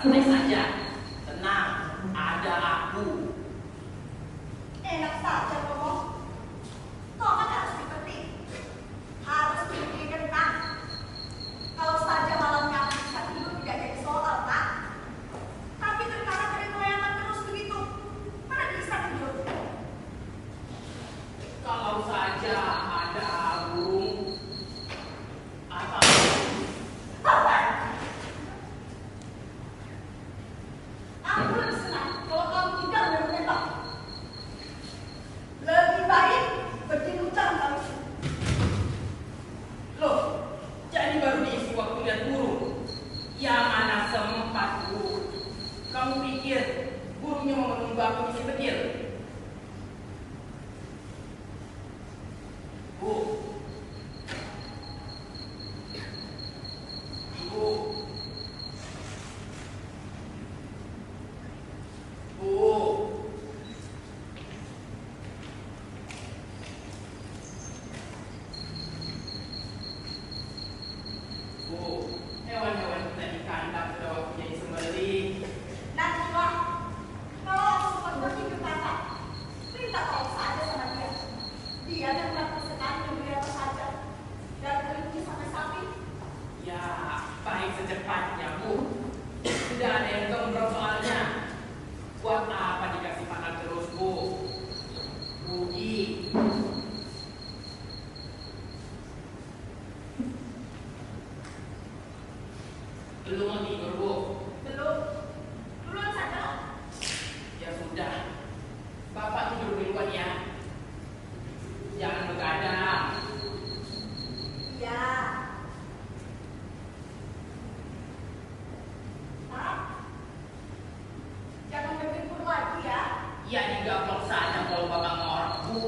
Santai saja, tenang, ada aku. Enak saja ngomong. Kau kan harus dipetik, harus dipikir kentang. Kalau saja malamnya aku bisa tidur tidak jadi soal, Pak. Tapi terkadang dari goyangan terus begitu, mana bisa tidur? Kalau saja ada burung atau aku isi petir. Bu. Ibu. Bu. Bu, hewan-hewan kita di kandang sudah waktunya disembelih. Najwa, kalau aku sempat berhidup kakak, minta tolong saja sama dia. Dia dan melakukan sekali memberi apa saja. Dan melindungi sampai sapi. Ya, baik secepatnya, Bu. Sudah ada yang gembrong soalnya. Buat apa dikasih makan terus, Bu? Rugi. Belum mau tidur, Bu. Belum. Duluan saja. Ya sudah. Bapak tidur duluan ya. Jangan begadang. Iya. Pak, jangan berlibur lagi ya. Ya digaplok saja kalau Bapak ngorok, Bu.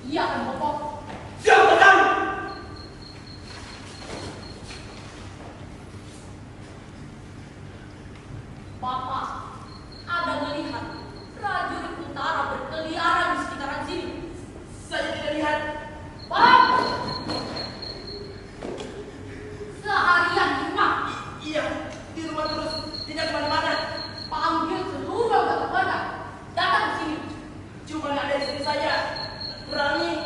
Iya kan, Bopo? Siap, Komandan! Bapak ada melihat prajurit utara berkeliaran di sekitaran sini? Saya tidak lihat. Bapak! Seharian di rumah. Iya, di rumah terus, tidak kemana-mana. Panggil seluruh anggota keluarga datang ke sini. Cuma ada istri saya. Rani,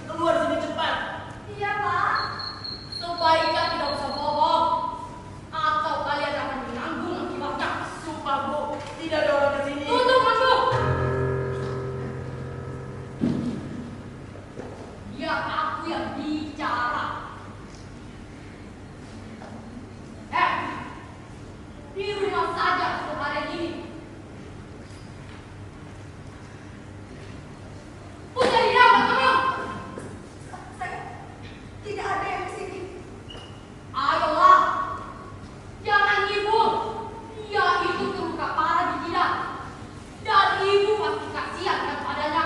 keluar sini cepat. Iya, Pak. Sebaiknya tidak usah bohong, atau kalian akan menanggung akibatnya. Sumpah, Bu, tidak ada orang ke sini. Tutup masuk. Biar aku yang bicara. Di rumah saja seharian ini. Punya di dalam kamu. Saya tidak ada yang di sini. Ayolah, jangan ngibul. Dia itu terluka parah di jidat, dan ibu pasti kasihan kepadanya.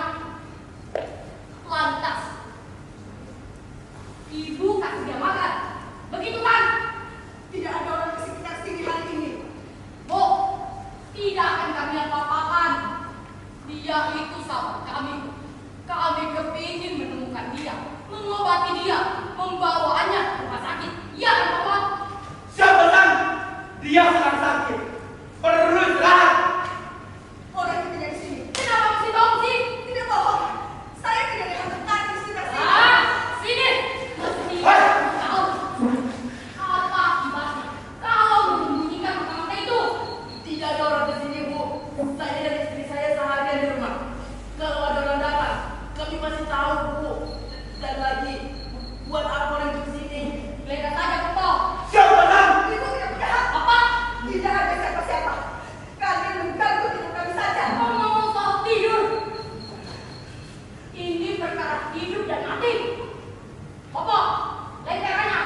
Lantas, ibu kasih dia makan, begitu kan? Tidak ada orang di sekitar sini hari ini. Bu, tidak akan kami apa-apakan. Dia itu sahabat kami. Kami kepingin menemukan dia, mengobati dia, membawanya ke rumah sakit. Iya kan, Bapak? Siap, Komandan! Dia sedang sakit. Perlu istirahat. Orang itu tidak di sini. Kenapa mesti bohong sih? Tidak bohong. Saya tidak lihat tentang di sekitar sini. Sini. Mesti tahu. Apa akibatnya kalau menyembunyikan mata-mata itu? Tidak ada orang ke sini, Bu. Saya dan istri saya seharian di rumah. Kalau ada orang datang, kami masih tahu, Bu. Dan lagi, buat apa orang itu ke sini? Lihat saja, Bapak. Siap, Komandan! Ibu tidak punya hak. Apa? Tidak ada siapa-siapa. Kalian mengganggu hidup kami saja. Ngomong soal tidur. Ini perkara hidup dan mati. Bapak, lenterannya.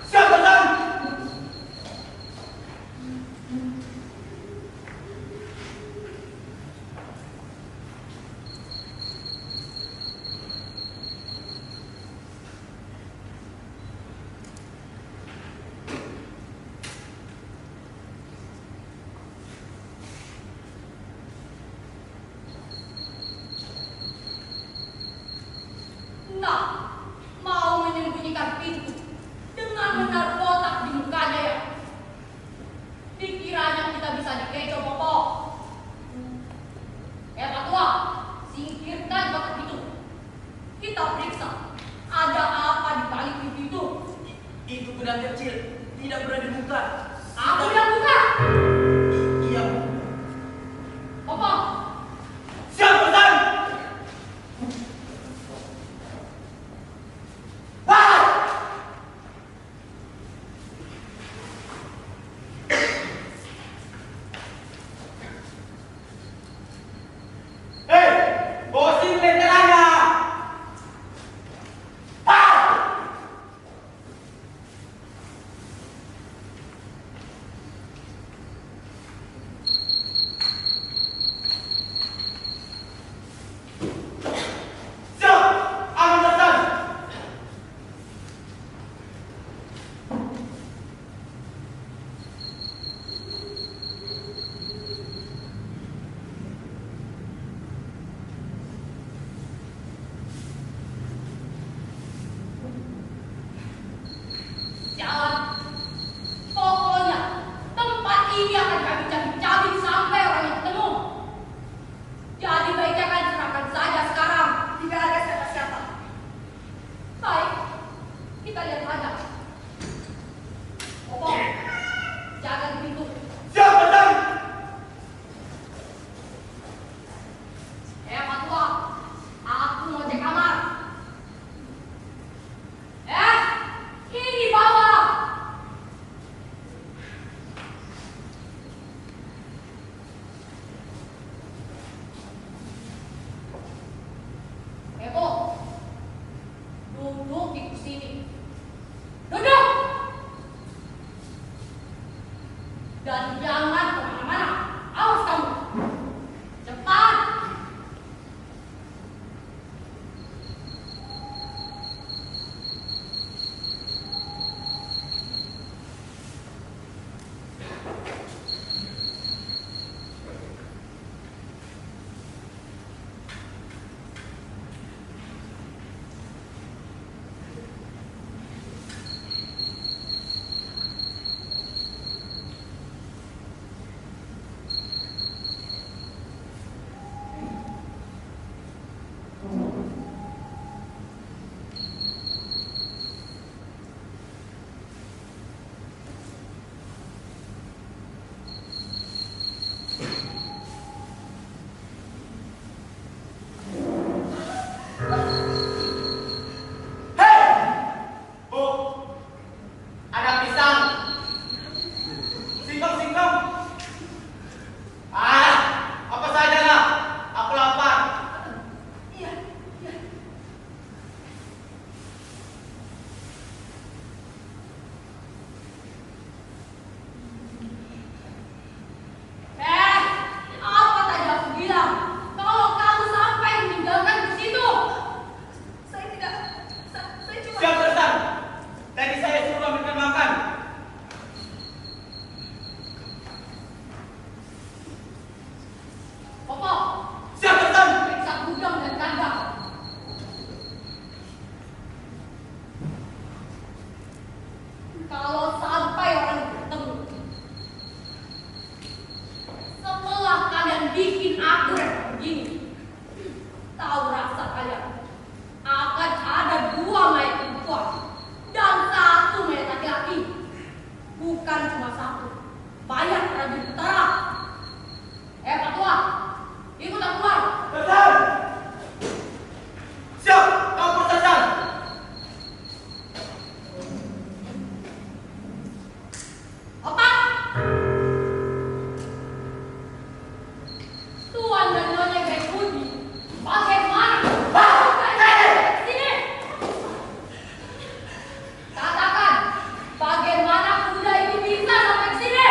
Siap, Komandan! Nah, mau menyembunyikan pintu dengan menaruh kotak di mukanya ya? Dikiranya kita bisa dikecoh, Bopo. Pak Tua, singkirkan kotak itu. Kita periksa ada apa di balik pintu itu. Itu pedang kecil, tidak pernah dibuka. Aku yang buka. Iya, Bu. Bopo, Siap, Komandan! Wah! Hei, bawa sini lenterannya! Ah! Setelah kalian bikin aku repot begini, tahu rasa kalian akan ada 2 mayat perempuan dan 1 mayat laki-laki. Bukan cuma 1 mayat prajurit tentara. Pak Tua, ikut aku keluar. Tarzan! Siap, kampur Tarzan! Apa? Tuan dan Nyonya Gaifudi, bagaimana? Sini! Katakan, bagaimana kuda ini bisa sampai ke sini?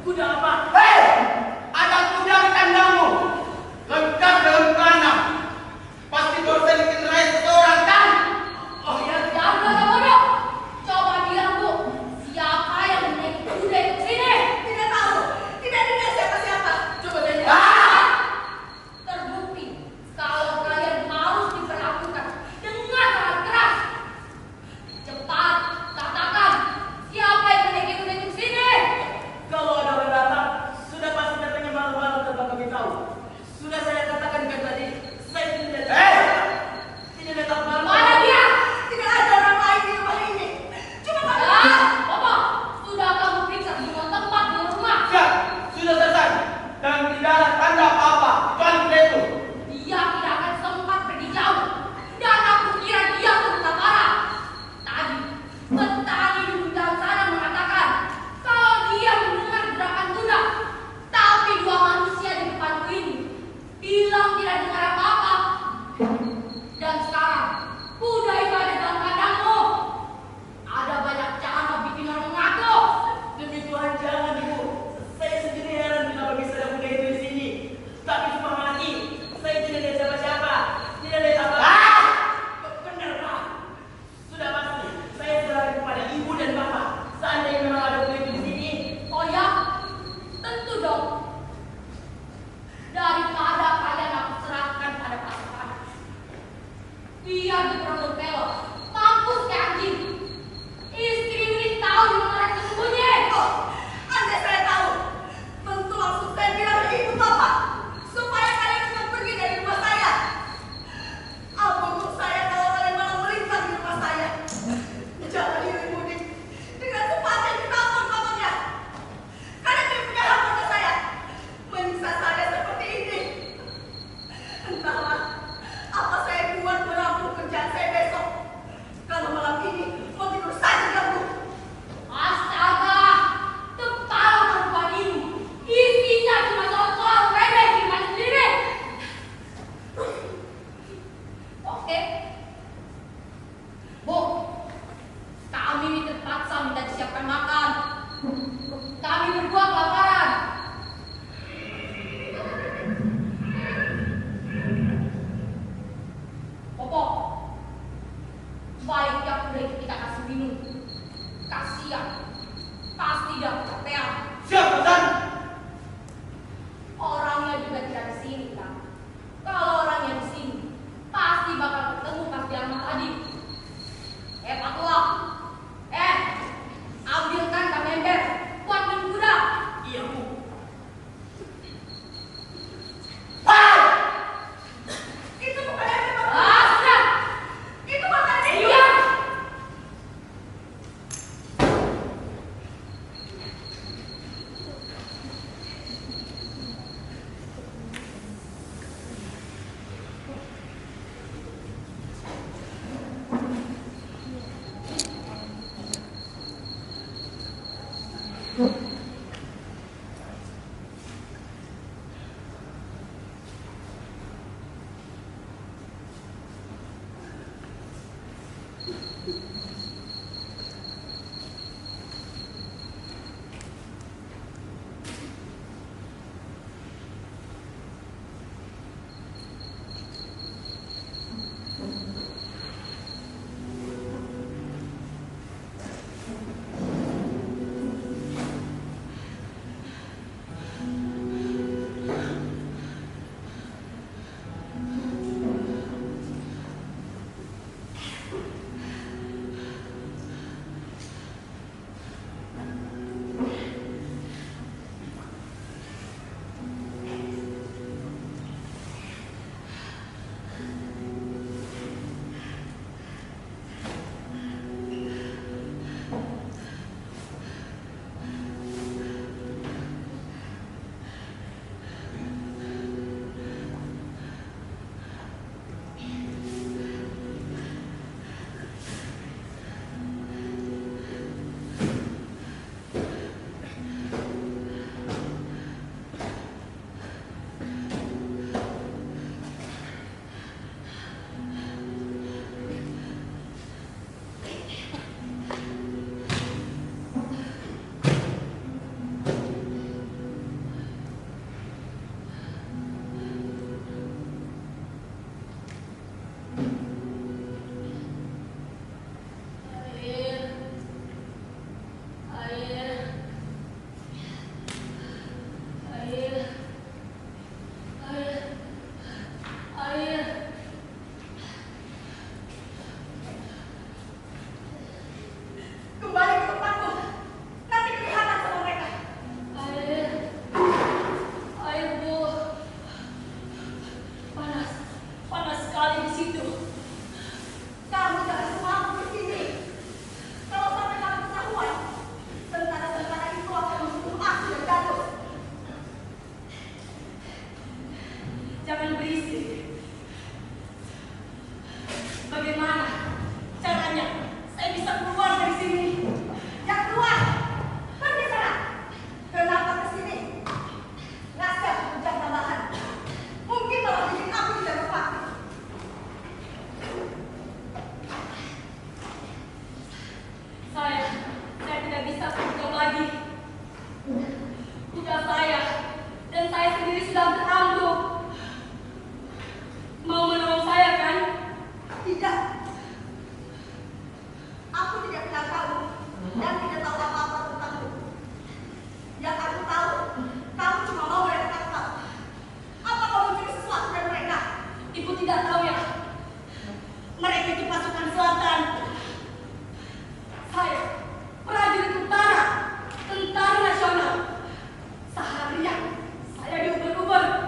Kuda apa? Hei! Ada kuda di kandangmu. Lengkap dengan panah. Pasti barusan dikendarai seseorang kan? Oh ya, jangan belaga bodoh. Coba bilang, Bu, siapa yang menaiki kuda itu ke sini? Tidak tahu, tidak dengar siapa-siapa. Coba tanya. Terbukti kalau kalian harus diperlakukan dengan sangat keras. Cepat katakan siapa yang menaiki kuda itu ke sini? Kalau ada orang datang, sampai ambruk. Mau menolong saya kan? Tidak. Aku tidak kenal kamu dan tidak tahu apa-apa tentangmu. Yang aku tahu, kamu cuma mau mereka tangkap. Apa kamu mencuri sesuatu dari mereka? Ibu tidak tahu ya? Mereka itu pasukan selatan. Saya prajurit utara, tentara nasional. Seharian saya diuber-uber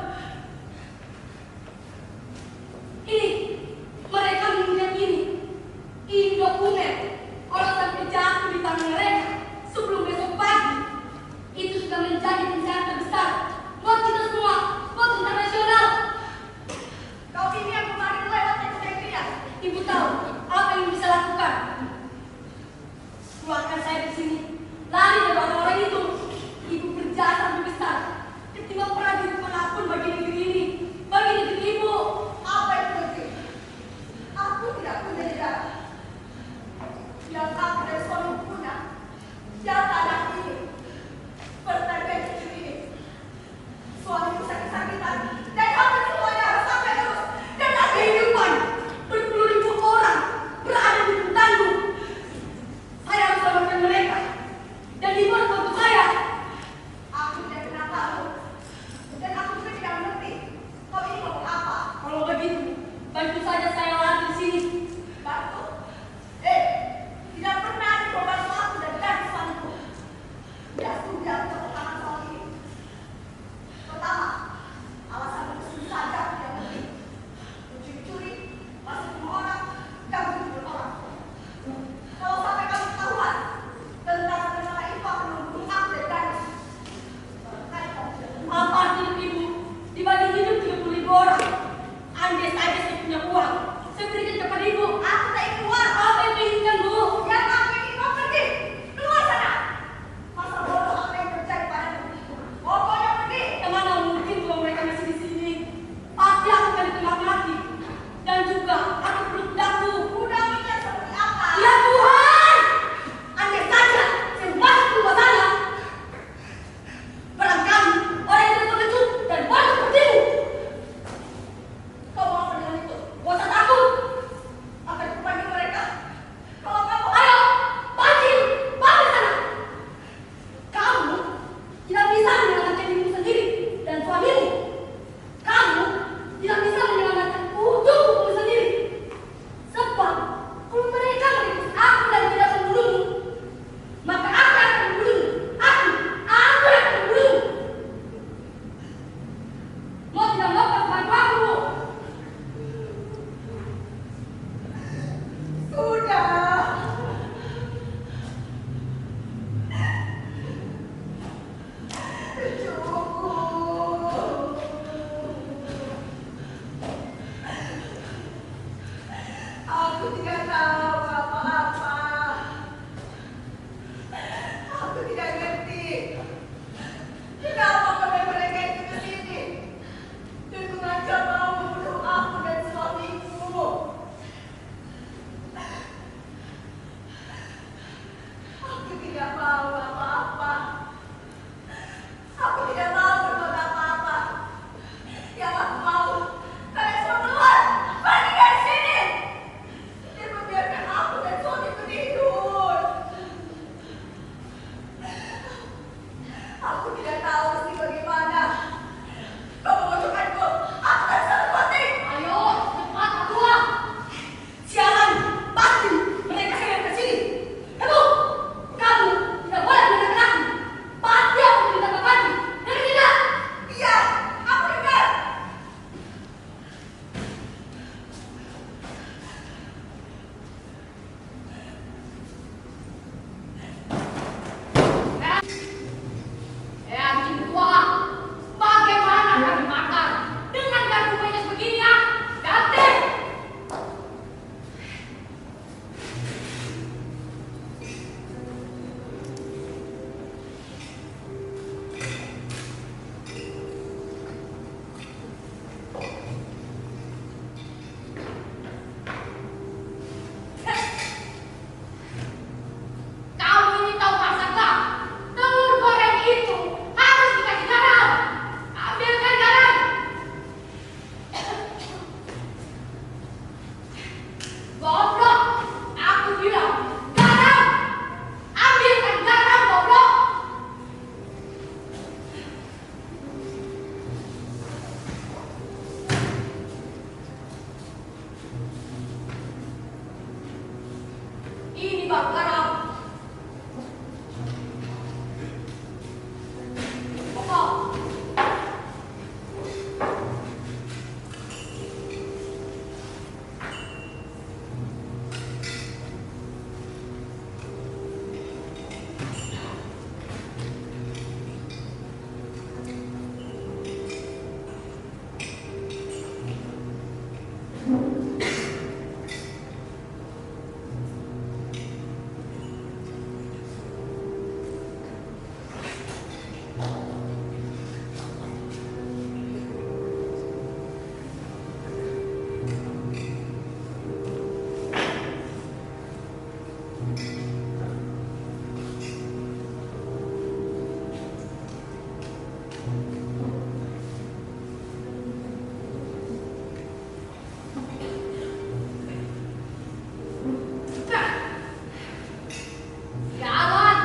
Jalan,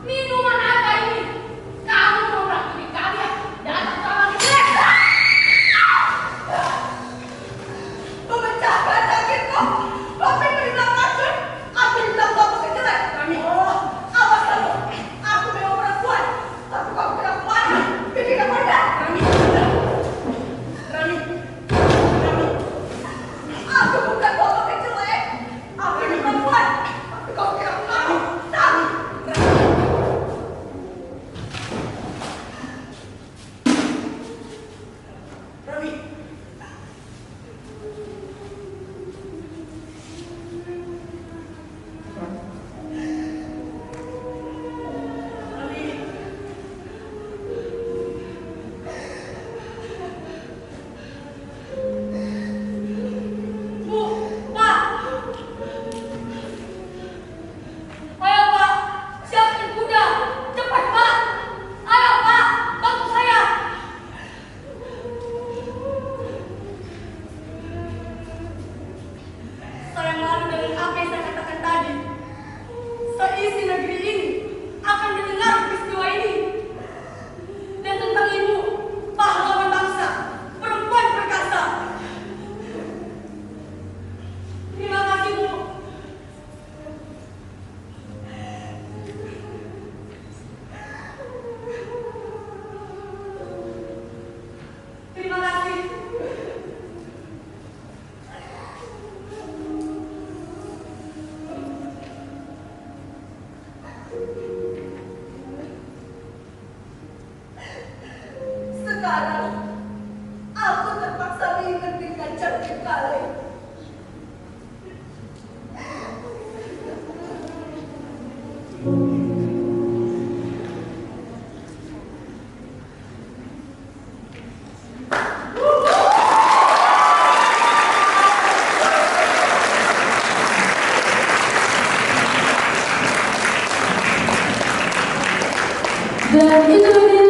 minuman apa ini? Kamu mau racuni kalian? Datang sama kita. Memecahkan sakitku. Bapak bilang racun. Aku bilang bapak kejelek. Rani, Awas kamu. Aku memang perempuan. Tapi kamu tidak kuat. Bikin apa dah? Rani, Rani, Rani. Aku bukan bapak kejelek. Aku ini perempuan. Tapi kamu tidak mau. Tahu? Rani. Bu, Pak. Ayo Pak, siapkan kuda. Cepat Pak. Ayo Pak, bantu saya. Saya malu dengan apa yang saya katakan tadi. Seisi negeri ini akan mendengar peristiwa ini. Dan tentang ibu, pahlawan bangsa, perempuan perkasa. Terima kasih Bu. Terima kasih. Sekarang aku terpaksa menghentikan cantik kali. Dan itu dia